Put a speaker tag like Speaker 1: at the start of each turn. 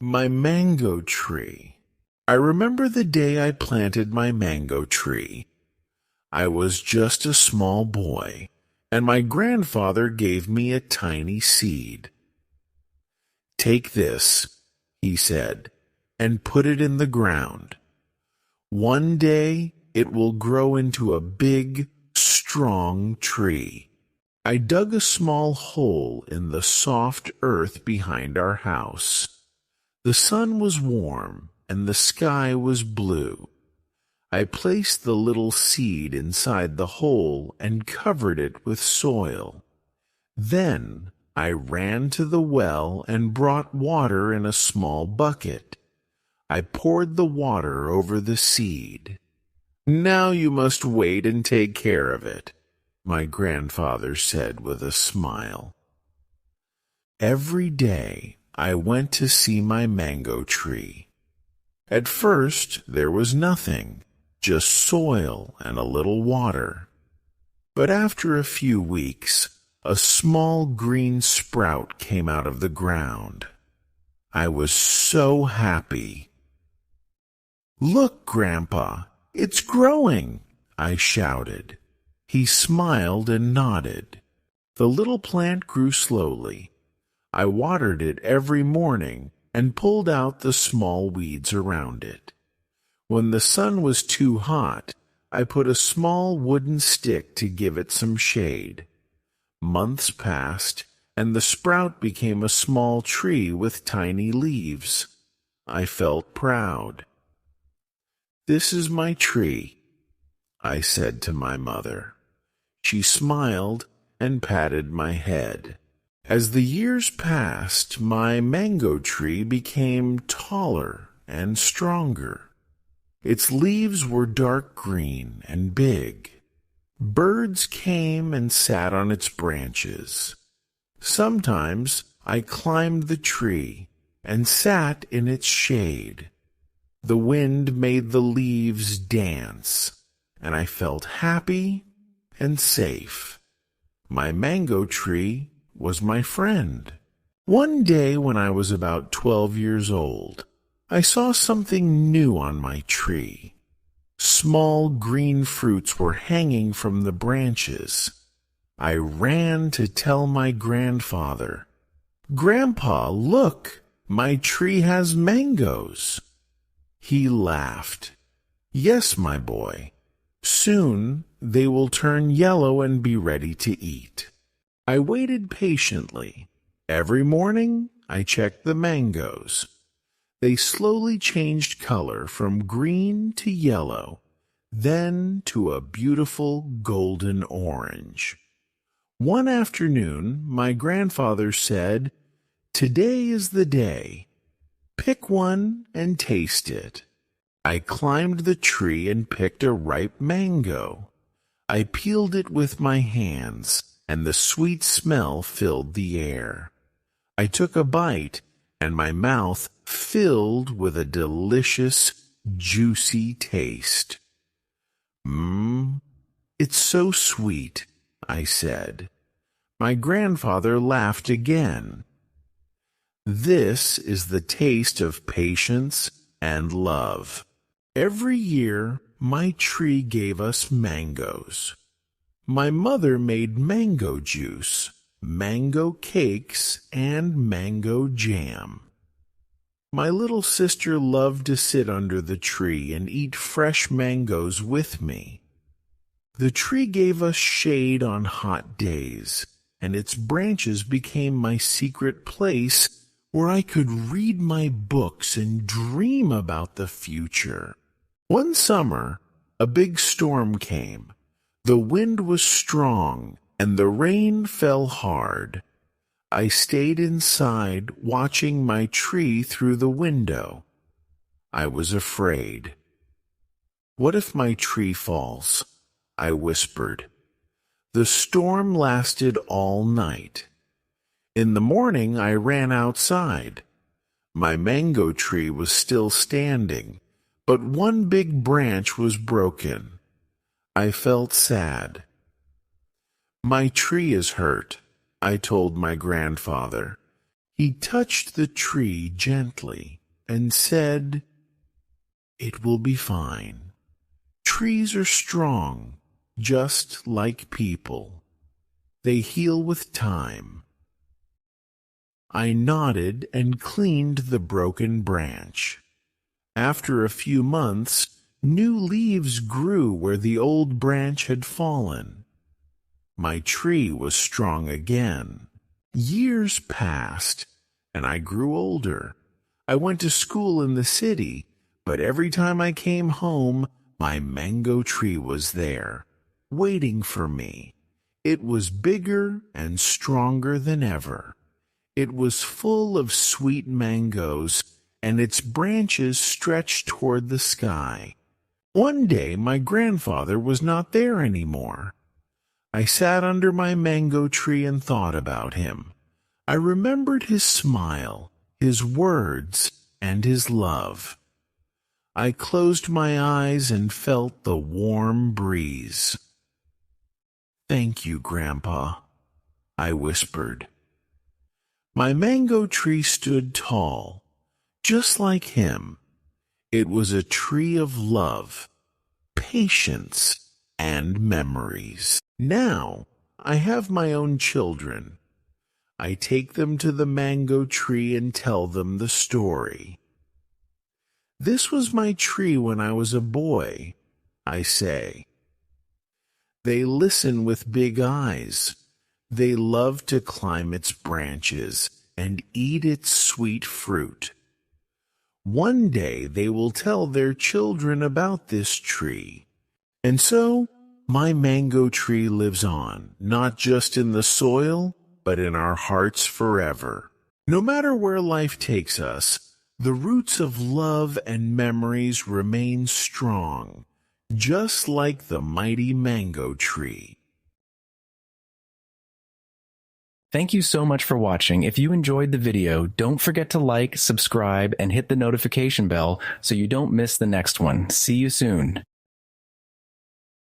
Speaker 1: My mango tree. I remember the day I planted my mango tree. I was just a small boy, and my grandfather gave me a tiny seed. "Take this," he said, "and put it in the ground. One day it will grow into a big, strong tree." I dug a small hole in the soft earth behind our house. The sun was warm, and the sky was blue. I placed the little seed inside the hole and covered it with soil. Then I ran to the well and brought water in a small bucket. I poured the water over the seed. "Now you must wait and take care of it," my grandfather said with a smile. Every day I went to see my mango tree. At first there was nothing, just soil and a little water. But after a few weeks, a small green sprout came out of the ground. I was so happy. "Look, Grandpa, it's growing," I shouted. He smiled and nodded. The little plant grew slowly. I watered it every morning and pulled out the small weeds around it. When the sun was too hot, I put a small wooden stick to give it some shade. Months passed, and the sprout became a small tree with tiny leaves. I felt proud. "This is my tree," I said to my mother. She smiled and patted my head. As the years passed, my mango tree became taller and stronger. Its leaves were dark green and big. Birds came and sat on its branches. Sometimes I climbed the tree and sat in its shade. The wind made the leaves dance, and I felt happy and safe. My mango tree was my friend. One day when I was about 12 years old, I saw something new on my tree. Small green fruits were hanging from the branches. I ran to tell my grandfather, "Grandpa, look, my tree has mangoes." He laughed. "Yes, my boy. Soon they will turn yellow and be ready to eat." I waited patiently. Every morning I checked the mangoes. They slowly changed color from green to yellow, then to a beautiful golden orange. One afternoon my grandfather said, "Today is the day. Pick one and taste it." I climbed the tree and picked a ripe mango. I peeled it with my hands, and the sweet smell filled the air. I took a bite, and my mouth filled with a delicious, juicy taste. It's so sweet," I said. My grandfather laughed again. "This is the taste of patience and love." Every year, my tree gave us mangoes. My mother made mango juice, mango cakes, and mango jam. My little sister loved to sit under the tree and eat fresh mangoes with me. The tree gave us shade on hot days, and its branches became my secret place where I could read my books and dream about the future. One summer, a big storm came. The wind was strong, and the rain fell hard. I stayed inside, watching my tree through the window. I was afraid. "What if my tree falls?" I whispered. The storm lasted all night. In the morning, I ran outside. My mango tree was still standing, but one big branch was broken. I felt sad. "My tree is hurt," I told my grandfather. He touched the tree gently and said, "It will be fine. Trees are strong, just like people. They heal with time." I nodded and cleaned the broken branch. After a few months, new leaves grew where the old branch had fallen. My tree was strong again. Years passed, and I grew older. I went to school in the city, but every time I came home, my mango tree was there, waiting for me. It was bigger and stronger than ever. It was full of sweet mangoes, and its branches stretched toward the sky. One day my grandfather was not there anymore. I sat under my mango tree and thought about him. I remembered his smile, his words, and his love. I closed my eyes and felt the warm breeze. "Thank you, Grandpa," I whispered. My mango tree stood tall, just like him. It was a tree of love, patience, and memories. Now I have my own children. I take them to the mango tree and tell them the story. "This was my tree when I was a boy," I say. They listen with big eyes. They love to climb its branches and eat its sweet fruit. One day they will tell their children about this tree. And so, my mango tree lives on, not just in the soil, but in our hearts forever. No matter where life takes us, the roots of love and memories remain strong, just like the mighty mango tree.
Speaker 2: Thank you so much for watching. If you enjoyed the video, don't forget to like, subscribe, and hit the notification bell so you don't miss the next one. See you soon.